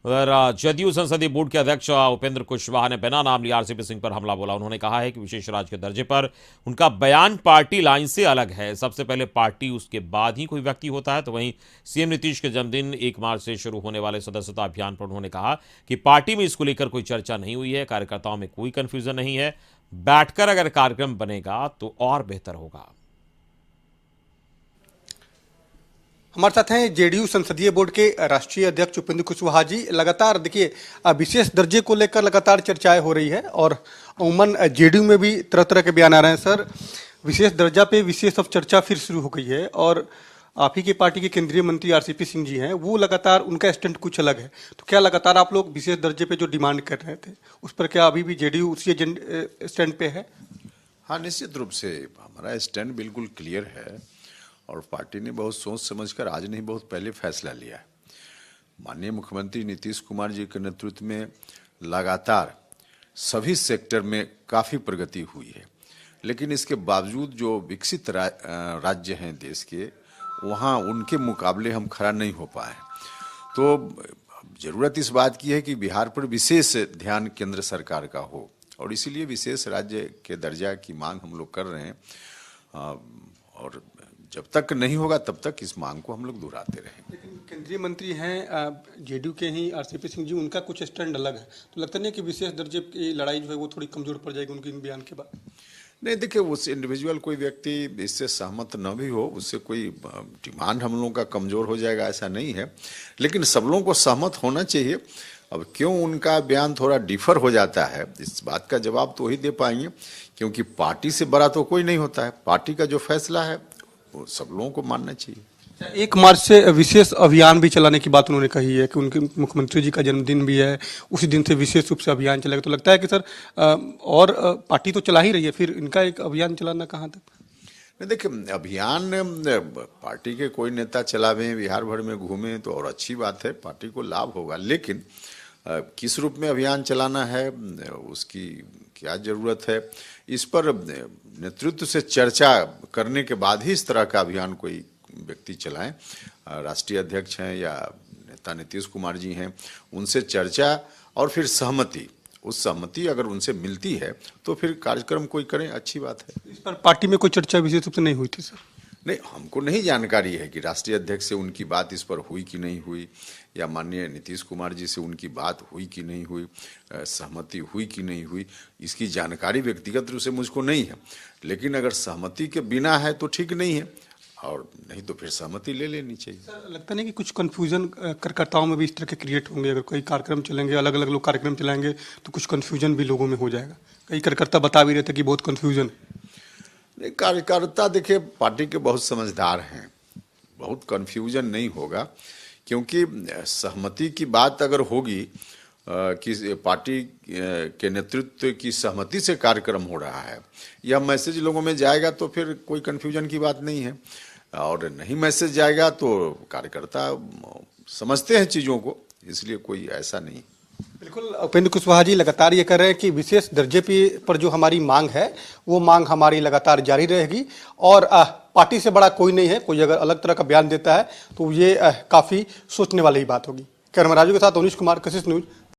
जदयू संसदीय बोर्ड के अध्यक्ष उपेंद्र कुशवाहा ने बिना नाम लिए आरसीपी सिंह पर हमला बोला। उन्होंने कहा है कि विशेष राज्य के दर्जे पर उनका बयान पार्टी लाइन से अलग है। सबसे पहले पार्टी, उसके बाद ही कोई व्यक्ति होता है। तो वहीं सीएम नीतीश के जन्मदिन 1 मार्च से शुरू होने वाले सदस्यता अभियान पर उन्होंने कहा कि पार्टी में इसको लेकर कोई चर्चा नहीं हुई है, कार्यकर्ताओं में कोई कंफ्यूजन नहीं है। बैठकर अगर कार्यक्रम बनेगा तो और बेहतर होगा। हमारे साथ हैं जेडीयू संसदीय बोर्ड के राष्ट्रीय अध्यक्ष उपेंद्र कुशवाहा जी। लगातार देखिए विशेष दर्जे को लेकर लगातार चर्चाएं हो रही है और उमन जेडीयू में भी तरह तरह के बयान आ रहे हैं। सर, विशेष दर्जा पे विशेष अब चर्चा फिर शुरू हो गई है और आप ही की पार्टी के केंद्रीय मंत्री आरसीपी सिंह जी हैं, वो लगातार उनका स्टैंड कुछ अलग है। तो क्या लगातार आप लोग विशेष दर्जे पे जो डिमांड कर रहे थे उस पर क्या अभी भी जेडीयू उसी स्टैंड पे है? हाँ, निश्चित रूप से हमारा स्टैंड बिल्कुल क्लियर है और पार्टी ने बहुत सोच समझकर, आज नहीं बहुत पहले फैसला लिया है। माननीय मुख्यमंत्री नीतीश कुमार जी के नेतृत्व में लगातार सभी सेक्टर में काफ़ी प्रगति हुई है, लेकिन इसके बावजूद जो विकसित राज्य हैं देश के, वहाँ उनके मुकाबले हम खड़ा नहीं हो पाए। तो ज़रूरत इस बात की है कि बिहार पर विशेष ध्यान केंद्र सरकार का हो और इसीलिए विशेष राज्य के दर्जा की मांग हम लोग कर रहे हैं और जब तक नहीं होगा तब तक इस मांग को हम लोग दोहराते रहेंगे। लेकिन केंद्रीय मंत्री हैं जेडीयू के ही आरसीपी सिंह जी, उनका कुछ स्टैंड अलग है। तो लगता नहीं कि विशेष दर्जे की लड़ाई जो है वो थोड़ी कमजोर पड़ जाएगी उनके इन बयान के बाद? नहीं, देखिए, उस इंडिविजुअल कोई व्यक्ति इससे सहमत न भी हो, उससे कोई डिमांड हम लोगों का कमजोर हो जाएगा ऐसा नहीं है, लेकिन सब लोगों को सहमत होना चाहिए। अब क्यों उनका बयान थोड़ा डिफर हो जाता है, इस बात का जवाब तो वही दे पाएंगे, क्योंकि पार्टी से बड़ा तो कोई नहीं होता है। पार्टी का जो फैसला है वो सब लोगों को मानना चाहिए। 1 मार्च से विशेष अभियान भी चलाने की बात उन्होंने कही है कि उनके मुख्यमंत्री जी का जन्मदिन भी है, उसी दिन से विशेष रूप से अभियान चलेगा। तो लगता है कि सर और पार्टी तो चला ही रही है, फिर इनका एक अभियान चलाना कहाँ तक? नहीं, देखिए, अभियान पार्टी के कोई नेता चलावें, बिहार भर में घूमें तो और अच्छी बात है, पार्टी को लाभ होगा, लेकिन किस रूप में अभियान चलाना है, उसकी क्या ज़रूरत है, इस पर नेतृत्व से चर्चा करने के बाद ही इस तरह का अभियान कोई व्यक्ति चलाएं। राष्ट्रीय अध्यक्ष हैं या नेता नीतीश कुमार जी हैं, उनसे चर्चा और फिर सहमति, उस सहमति अगर उनसे मिलती है तो फिर कार्यक्रम कोई करें, अच्छी बात है। इस पर पार्टी में कोई चर्चा विशेष रूप से नहीं हुई थी सर? नहीं, हमको नहीं जानकारी है कि राष्ट्रीय अध्यक्ष से उनकी बात इस पर हुई कि नहीं हुई, या माननीय नीतीश कुमार जी से उनकी बात हुई कि नहीं हुई, सहमति हुई कि नहीं हुई, इसकी जानकारी व्यक्तिगत रूप से मुझको नहीं है। लेकिन अगर सहमति के बिना है तो ठीक नहीं है, और नहीं तो फिर सहमति ले लेनी चाहिए। सर, लगता नहीं कि कुछ कन्फ्यूजन कार्यकर्ताओं में भी इस तरह के क्रिएट होंगे? अगर कोई कार्यक्रम चलेंगे, अलग अलग लोग कार्यक्रम चलाएंगे तो कुछ कन्फ्यूजन भी लोगों में हो जाएगा। कई कार्यकर्ता बता भी रहे थे कि बहुत कन्फ्यूजन है। कार्यकर्ता देखिए पार्टी के बहुत समझदार हैं, बहुत कन्फ्यूजन नहीं होगा, क्योंकि सहमति की बात अगर होगी कि पार्टी के नेतृत्व की सहमति से कार्यक्रम हो रहा है, यह मैसेज लोगों में जाएगा तो फिर कोई कन्फ्यूजन की बात नहीं है, और नहीं मैसेज जाएगा तो कार्यकर्ता समझते हैं चीज़ों को, इसलिए कोई ऐसा नहीं। बिल्कुल, उपेंद्र कुशवाहा जी लगातार ये कह रहे हैं कि विशेष दर्जे पर जो हमारी मांग है वो मांग हमारी लगातार जारी रहेगी और पार्टी से बड़ा कोई नहीं है। कोई अगर अलग तरह का बयान देता है तो ये काफ़ी सोचने वाली ही बात होगी। कैमरा राजू के साथ अनिश कुमार, कशिश न्यूज।